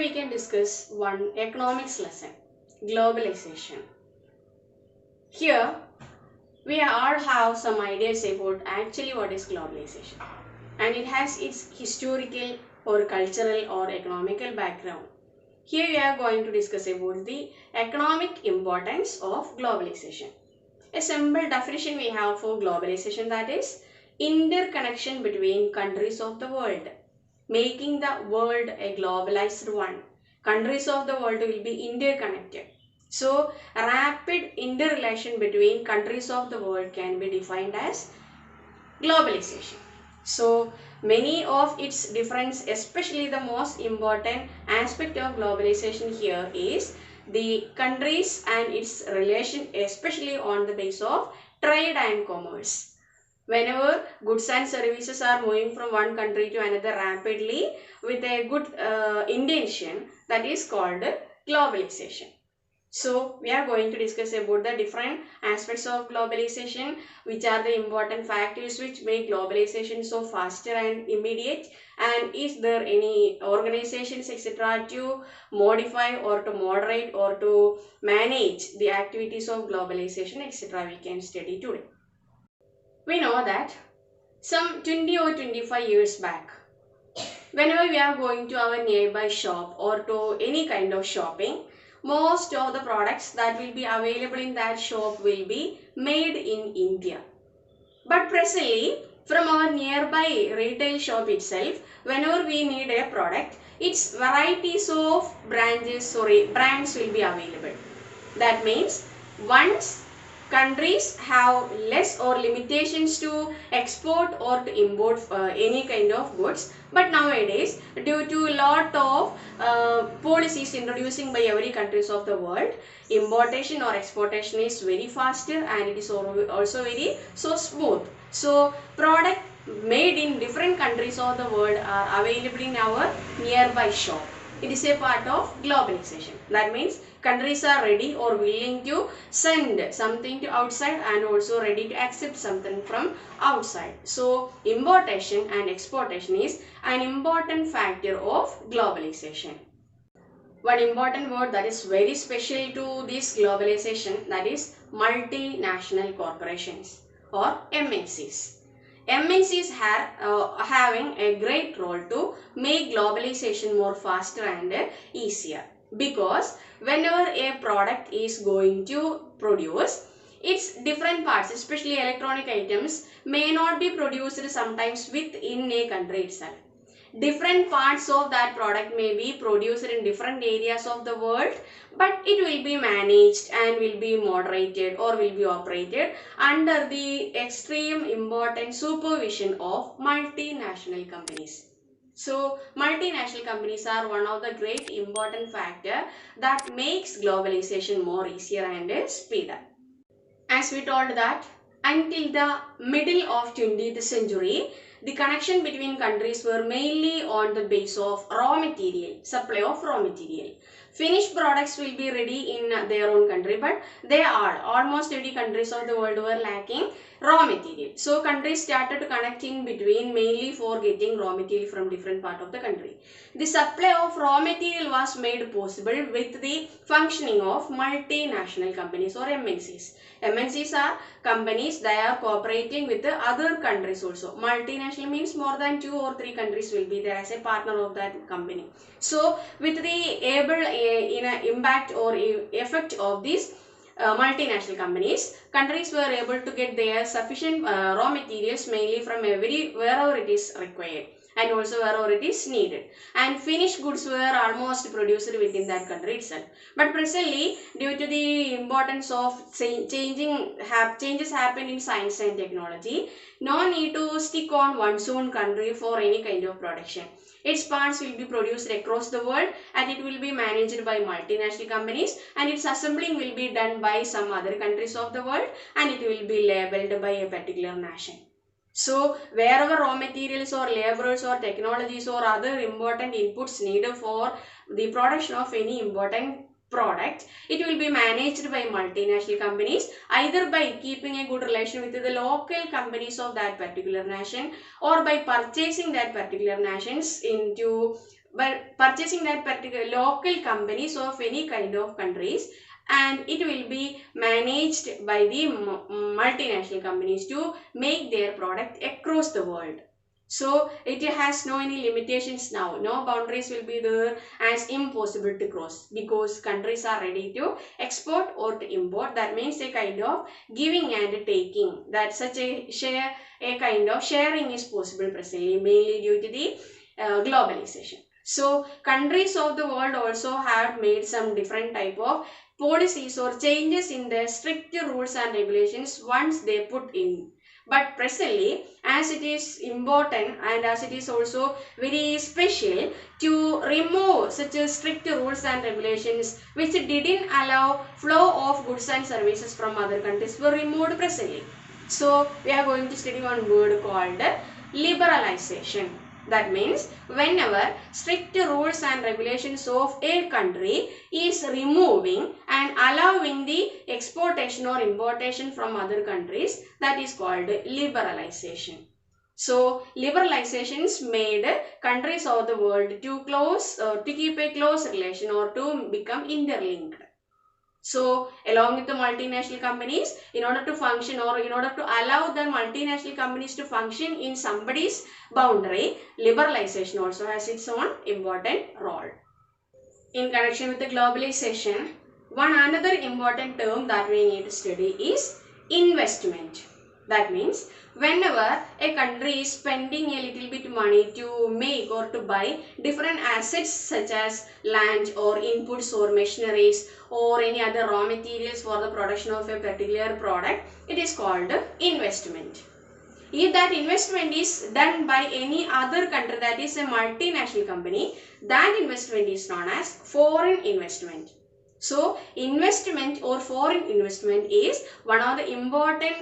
we can discuss one economics lesson, globalization. Here we all have some ideas about actually what is globalization, and it has its historical or cultural or economical background. Here we are going to discuss about the economic importance of globalization. A simple definition we have for globalization, that is interconnection between countries of the world, making the world a globalized one. Countries of the world will be interconnected. So, rapid interrelation between countries of the world can be defined as globalization. So, many of its difference, especially the most important aspect of globalization here is the countries and its relation, especially on the base of trade and commerce. Whenever goods and services are moving from one country to another rapidly with a good intention, that is called globalization. So, we are going to discuss about the different aspects of globalization, which are the important factors which make globalization so faster and immediate, and is there any organizations etc. to modify or to moderate or to manage the activities of globalization etc. we can study today. We know that some 20 or 25 years back, whenever we are going to our nearby shop or to any kind of shopping, most of the products that will be available in that shop will be made in India. But presently, from our nearby retail shop itself, whenever we need a product, its varieties of brands will be available. That means once countries have less or limitations to export or to import any kind of goods, but nowadays due to lot of policies introducing by every countries of the world, importation or exportation is very faster and it is also very so smooth. So product made in different countries of the world are available in our nearby shop. It is a part of globalization. That means countries are ready or willing to send something to outside and also ready to accept something from outside. So, importation and exportation is an important factor of globalization. One important word that is very special to this globalization, that is multinational corporations or MNCs. MNCs are having a great role to make globalization more faster and easier, because whenever a product is going to produce, its different parts, especially electronic items, may not be produced sometimes within a country itself. Different parts of that product may be produced in different areas of the world, but it will be managed and will be moderated or will be operated under the extreme important supervision of multinational companies. So, multinational companies are one of the great important factor that makes globalization more easier and speeder. As we told that until the middle of 20th century, the connection between countries were mainly on the base of raw material, supply of raw material. Finished products will be ready in their own country, but they are almost every countries of the world were lacking raw material. So countries started connecting between mainly for getting raw material from different part of the country. The supply of raw material was made possible with the functioning of multinational companies or MNCs. MNCs are companies that are cooperating with the other countries also. Multinational means more than 2 or 3 countries will be there as a partner of that company. So, with the able impact or effect of these multinational companies, countries were able to get their sufficient raw materials mainly from wherever it is required and also wherever it is needed, and finished goods were almost produced within that country itself. But presently, due to the importance of changes happen in science and technology, no need to stick on one's own country for any kind of production. Its parts will be produced across the world and it will be managed by multinational companies, and its assembling will be done by some other countries of the world, and it will be labeled by a particular nation. So, wherever raw materials or laborers or technologies or other important inputs needed for the production of any important product, it will be managed by multinational companies, either by keeping a good relation with the local companies of that particular nation or by purchasing that particular nations into but purchasing that particular local companies of any kind of countries, and it will be managed by the multinational companies to make their product across the world. So it has no any limitations now. No boundaries will be there as impossible to cross because countries are ready to export or to import. That means a kind of giving and taking. That such a kind of sharing is possible presently, mainly due to the globalization. So countries of the world also have made some different type of policies or changes in their strict rules and regulations once they put in. But presently, as it is important and as it is also very special to remove such a strict rules and regulations which didn't allow flow of goods and services from other countries were removed presently. So we are going to study one word called liberalization. That means whenever strict rules and regulations of a country is removing and allowing the exportation or importation from other countries, that is called liberalization. So liberalizations made countries of the world to keep a close relation or to become interlinked. So along with the multinational companies, in order to function or in order to allow the multinational companies to function in somebody's boundary, liberalization also has its own important role. In connection with the globalization, one another important term that we need to study is investment. That means whenever a country is spending a little bit money to make or to buy different assets such as land or inputs or machineries or any other raw materials for the production of a particular product, it is called investment. If that investment is done by any other country, that is a multinational company, that investment is known as foreign investment. So, investment or foreign investment is one of the important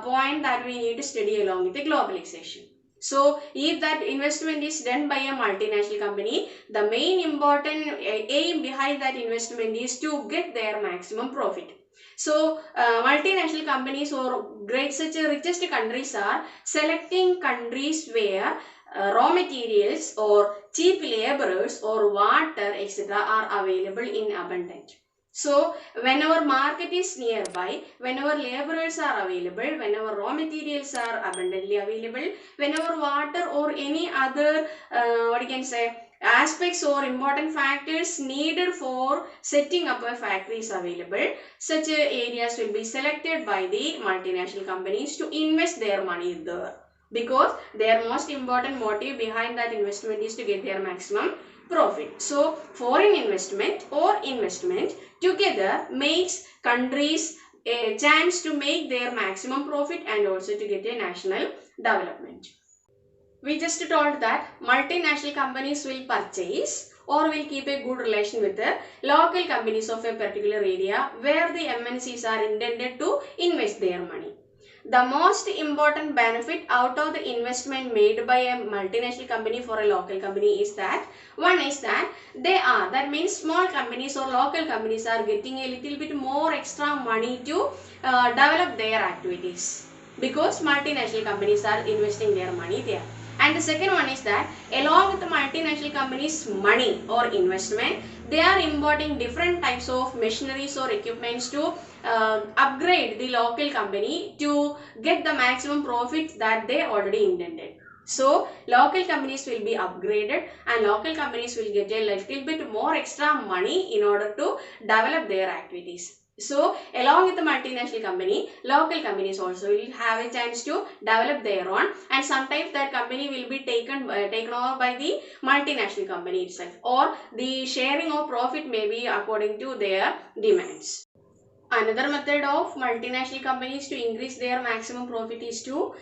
point that we need to study along with the globalization. So, if that investment is done by a multinational company, the main important aim behind that investment is to get their maximum profit. So, multinational companies or such richest countries are selecting countries where raw materials or cheap laborers or water etc. are available in abundance. So, whenever market is nearby, whenever laborers are available, whenever raw materials are abundantly available, whenever water or any other aspects or important factors needed for setting up a factory is available, such areas will be selected by the multinational companies to invest their money there. Because their most important motive behind that investment is to get their maximum profit. So, foreign investment or investment together makes countries a chance to make their maximum profit and also to get a national development. We just told that multinational companies will purchase or will keep a good relation with the local companies of a particular area where the MNCs are intended to invest their money. The most important benefit out of the investment made by a multinational company for a local company is that one is that that means small companies or local companies are getting a little bit more extra money to develop their activities because multinational companies are investing their money there. And the second one is that along with the multinational companies' money or investment, they are importing different types of machineries or equipments to upgrade the local company to get the maximum profit that they already intended. So, local companies will be upgraded and local companies will get a little bit more extra money in order to develop their activities. So, along with the multinational company, local companies also will have a chance to develop their own, and sometimes that company will be taken over by the multinational company itself, or the sharing of profit may be according to their demands. Another method of multinational companies to increase their maximum profit is to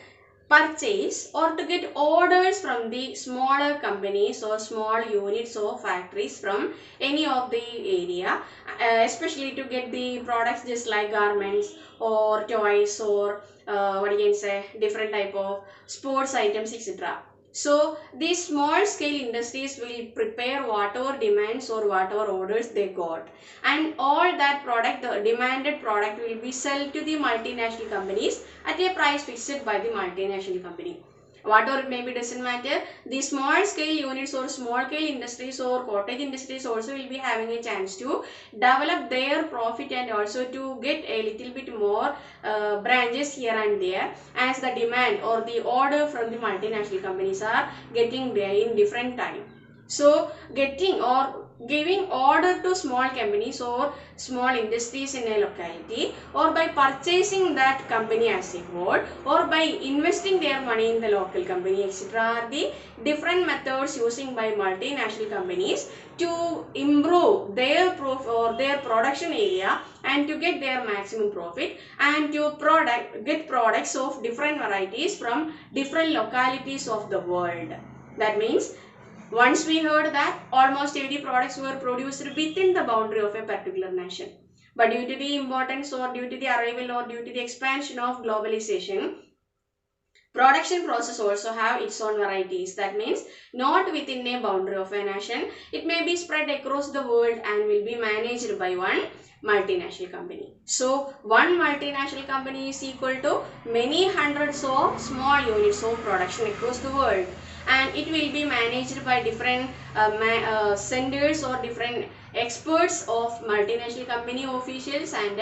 purchase or to get orders from the smaller companies or small units or factories from any of the area, especially to get the products just like garments or toys or different type of sports items etc. So, these small scale industries will prepare whatever demands or whatever orders they got, and all that product, the demanded product will be sold to the multinational companies at a price fixed by the multinational company. whatever it may be, doesn't matter. The small scale units or small scale industries or cottage industries also will be having a chance to develop their profit and also to get a little bit more branches here and there, as the demand or the order from the multinational companies are getting there in different time. So getting or giving order to small companies or small industries in a locality, or by purchasing that company as a whole, or by investing their money in the local company, etc., are the different methods using by multinational companies to improve their their production area and to get their maximum profit and to get products of different varieties from different localities of the world. That means once we heard that almost 80 products were produced within the boundary of a particular nation. But due to the importance or due to the arrival or due to the expansion of globalization, production process also have its own varieties. That means not within a boundary of a nation. It may be spread across the world and will be managed by one multinational company. So one multinational company is equal to many hundreds of small units of production across the world, and it will be managed by different centers or different experts of multinational company officials, and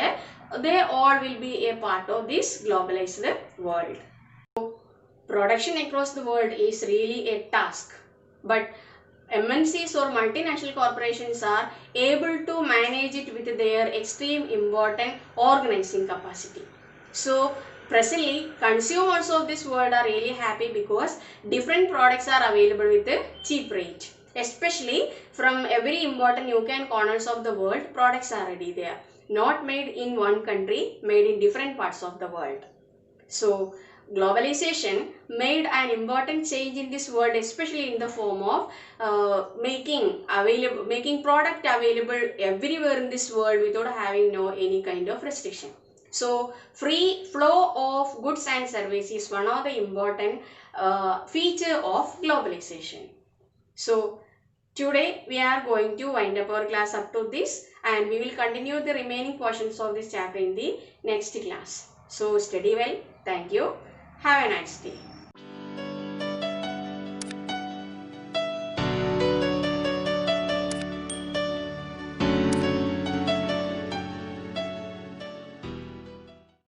they all will be a part of this globalized world. Production across the world is really a task, but MNCs or multinational corporations are able to manage it with their extreme important organizing capacity. So presently, consumers of this world are really happy because different products are available with a cheap rate. Especially from every important nook and corners of the world, products are ready there. Not made in one country, made in different parts of the world. So globalization made an important change in this world, especially in the form of making product available everywhere in this world without having any kind of restriction. So free flow of goods and services is one of the important feature of globalization. So today we are going to wind up our class up to this, and we will continue the remaining portions of this chapter in the next class. So study well. Thank you. Have a nice day.